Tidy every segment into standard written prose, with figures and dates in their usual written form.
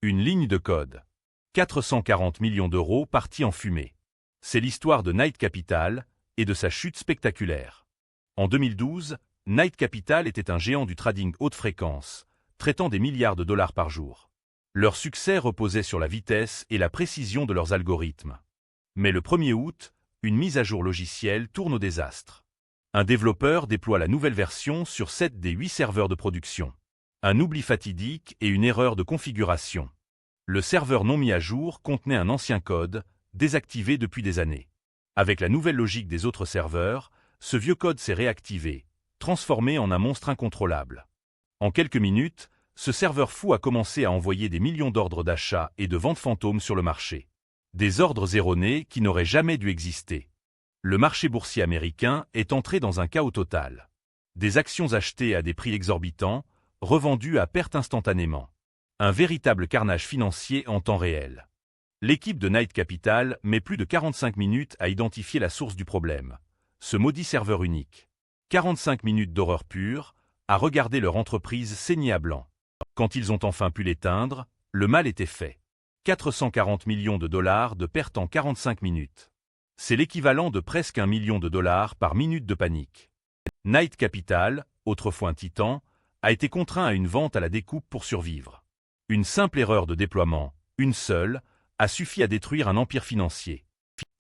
Une ligne de code. 440 millions d'euros partis en fumée. C'est l'histoire de Knight Capital et de sa chute spectaculaire. En 2012, Knight Capital était un géant du trading haute fréquence, traitant des milliards de dollars par jour. Leur succès reposait sur la vitesse et la précision de leurs algorithmes. Mais le 1er août, une mise à jour logicielle tourne au désastre. Un développeur déploie la nouvelle version sur 7 des 8 serveurs de production. Un oubli fatidique et une erreur de configuration. Le serveur non mis à jour contenait un ancien code, désactivé depuis des années. Avec la nouvelle logique des autres serveurs, ce vieux code s'est réactivé, transformé en un monstre incontrôlable. En quelques minutes, ce serveur fou a commencé à envoyer des millions d'ordres d'achat et de vente fantômes sur le marché. Des ordres erronés qui n'auraient jamais dû exister. Le marché boursier américain est entré dans un chaos total. Des actions achetées à des prix exorbitants, revendues à perte instantanément. Un véritable carnage financier en temps réel. L'équipe de Knight Capital met plus de 45 minutes à identifier la source du problème. Ce maudit serveur unique. 45 minutes d'horreur pure, à regarder leur entreprise saigner à blanc. Quand ils ont enfin pu l'éteindre, le mal était fait. 440 millions de dollars de pertes en 45 minutes. C'est l'équivalent de presque $1 million par minute de panique. Knight Capital, autrefois un titan, a été contraint à une vente à la découpe pour survivre. Une simple erreur de déploiement, une seule, a suffi à détruire un empire financier.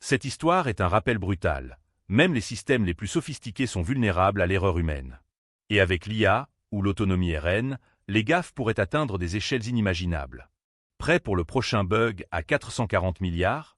Cette histoire est un rappel brutal. Même les systèmes les plus sophistiqués sont vulnérables à l'erreur humaine. Et avec l'IA, ou l'autonomie RN, les gaffes pourraient atteindre des échelles inimaginables. Prêt pour le prochain bug à 440 milliards?